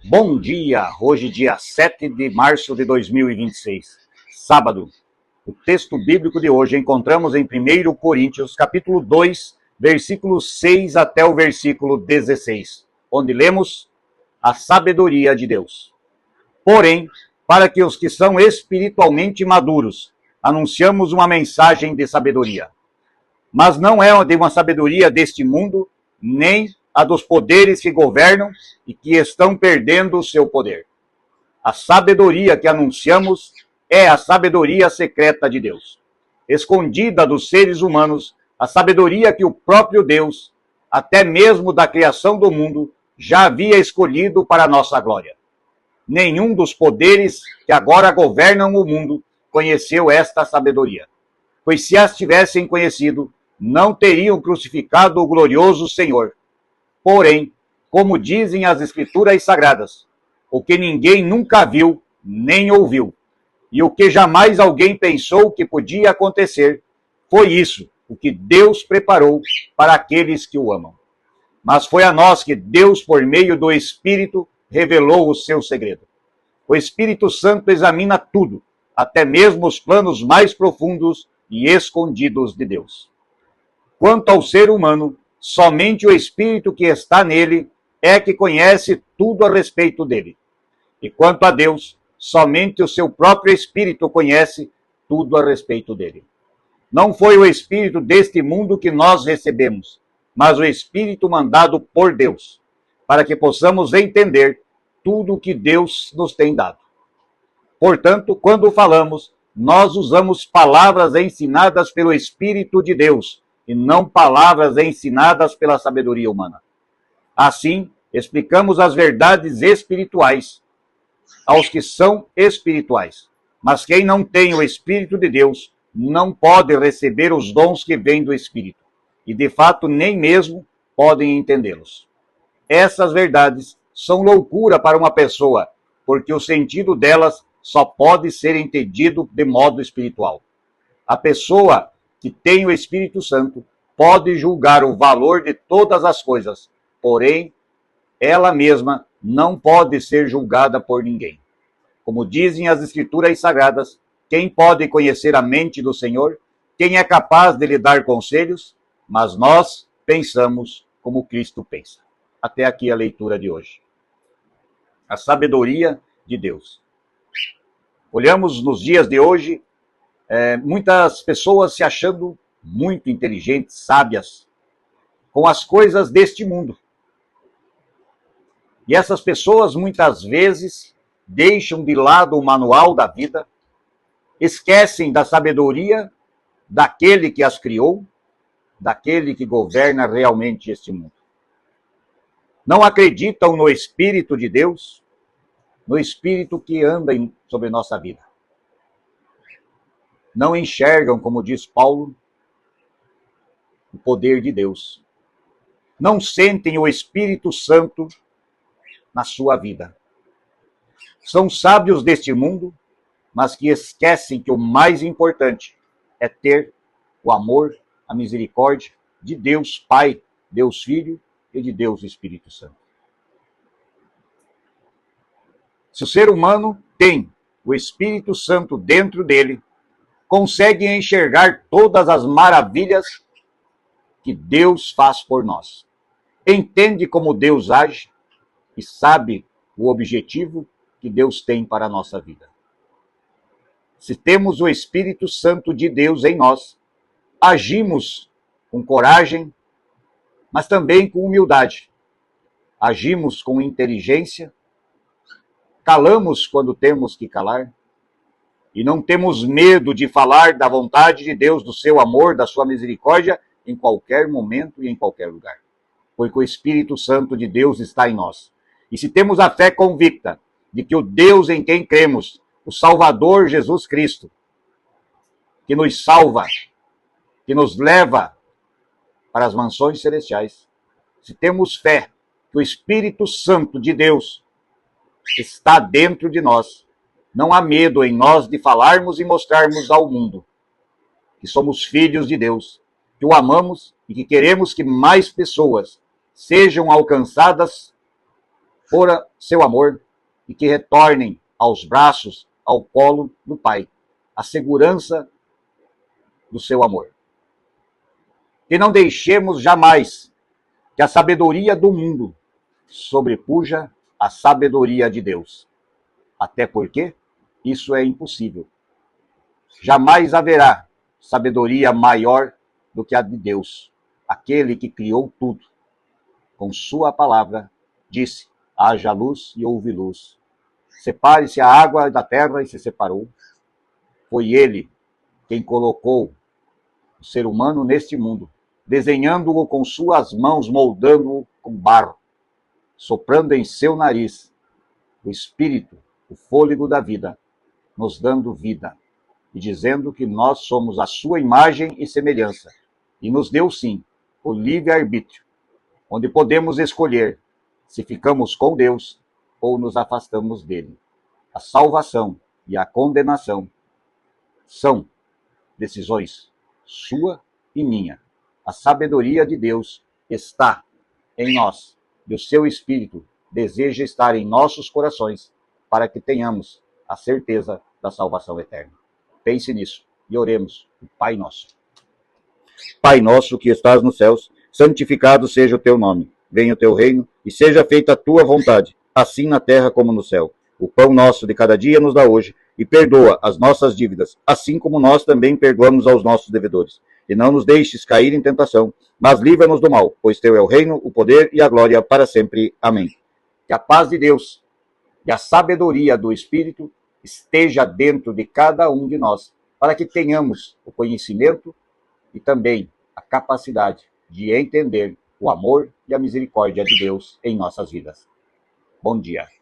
Bom dia! Hoje, dia 7 de março de 2026, sábado. O texto bíblico de hoje encontramos em 1 Coríntios, capítulo 2, versículo 6 até o versículo 16, onde lemos a sabedoria de Deus. Porém, para que os que são espiritualmente maduros, anunciamos uma mensagem de sabedoria. Mas não é de uma sabedoria deste mundo, nem a dos poderes que governam e que estão perdendo o seu poder. A sabedoria que anunciamos é a sabedoria secreta de Deus, escondida dos seres humanos, a sabedoria que o próprio Deus, até mesmo da criação do mundo, já havia escolhido para a nossa glória. Nenhum dos poderes que agora governam o mundo conheceu esta sabedoria, pois se as tivessem conhecido, não teriam crucificado o glorioso Senhor. Porém, como dizem as Escrituras Sagradas, o que ninguém nunca viu, nem ouviu, e o que jamais alguém pensou que podia acontecer, foi isso, o que Deus preparou para aqueles que o amam. Mas foi a nós que Deus, por meio do Espírito, revelou o seu segredo. O Espírito Santo examina tudo, até mesmo os planos mais profundos e escondidos de Deus. Quanto ao ser humano, somente o Espírito que está nele é que conhece tudo a respeito dele. E quanto a Deus, somente o seu próprio Espírito conhece tudo a respeito dele. Não foi o Espírito deste mundo que nós recebemos, mas o Espírito mandado por Deus, para que possamos entender tudo o que Deus nos tem dado. Portanto, quando falamos, nós usamos palavras ensinadas pelo Espírito de Deus, e não palavras ensinadas pela sabedoria humana. Assim, explicamos as verdades espirituais aos que são espirituais. Mas quem não tem o Espírito de Deus não pode receber os dons que vêm do Espírito, e de fato nem mesmo podem entendê-los. Essas verdades são loucura para uma pessoa, porque o sentido delas só pode ser entendido de modo espiritual. A pessoa que tem o Espírito Santo pode julgar o valor de todas as coisas, porém, ela mesma não pode ser julgada por ninguém. Como dizem as Escrituras Sagradas, quem pode conhecer a mente do Senhor? Quem é capaz de lhe dar conselhos? Mas nós pensamos como Cristo pensa. Até aqui a leitura de hoje. A sabedoria de Deus. Olhamos nos dias de hoje, muitas pessoas se achando muito inteligentes, sábias, com as coisas deste mundo. E essas pessoas muitas vezes deixam de lado o manual da vida, esquecem da sabedoria daquele que as criou, daquele que governa realmente este mundo. Não acreditam no Espírito de Deus, no Espírito que anda sobre nossa vida. Não enxergam, como diz Paulo, o poder de Deus. Não sentem o Espírito Santo na sua vida. São sábios deste mundo, mas que esquecem que o mais importante é ter o amor, a misericórdia de Deus Pai, Deus Filho e de Deus Espírito Santo. Se o ser humano tem o Espírito Santo dentro dele, consegue enxergar todas as maravilhas que Deus faz por nós. Entende como Deus age e sabe o objetivo que Deus tem para a nossa vida. Se temos o Espírito Santo de Deus em nós, agimos com coragem, mas também com humildade. Agimos com inteligência, calamos quando temos que calar, e não temos medo de falar da vontade de Deus, do seu amor, da sua misericórdia, em qualquer momento e em qualquer lugar. Porque o Espírito Santo de Deus está em nós. E se temos a fé convicta de que o Deus em quem cremos, o Salvador Jesus Cristo, que nos salva, que nos leva para as mansões celestiais, se temos fé que o Espírito Santo de Deus está dentro de nós, não há medo em nós de falarmos e mostrarmos ao mundo que somos filhos de Deus, que o amamos e que queremos que mais pessoas sejam alcançadas por seu amor e que retornem aos braços, ao colo do Pai, a segurança do seu amor. Que não deixemos jamais que a sabedoria do mundo sobrepuja a sabedoria de Deus. Até porque isso é impossível. Jamais haverá sabedoria maior do que a de Deus, aquele que criou tudo. Com sua palavra, disse: haja luz e houve luz. Separe-se a água da terra e se separou. Foi ele quem colocou o ser humano neste mundo, desenhando-o com suas mãos, moldando-o com barro, soprando em seu nariz o espírito, o fôlego da vida, nos dando vida, e dizendo que nós somos a sua imagem e semelhança, e nos deu sim o livre-arbítrio, onde podemos escolher se ficamos com Deus ou nos afastamos dele. A salvação e a condenação são decisões sua e minha. A sabedoria de Deus está em nós, e o seu Espírito deseja estar em nossos corações para que tenhamos a certeza da salvação eterna. Pense nisso e oremos o Pai Nosso. Pai nosso que estás nos céus, santificado seja o teu nome. Venha o teu reino e seja feita a tua vontade, assim na terra como no céu. O pão nosso de cada dia nos dá hoje e perdoa as nossas dívidas, assim como nós também perdoamos aos nossos devedores. E não nos deixes cair em tentação, mas livra-nos do mal, pois teu é o reino, o poder e a glória para sempre. Amém. Que a paz de Deus e a sabedoria do Espírito esteja dentro de cada um de nós, para que tenhamos o conhecimento e também a capacidade de entender o amor e a misericórdia de Deus em nossas vidas. Bom dia.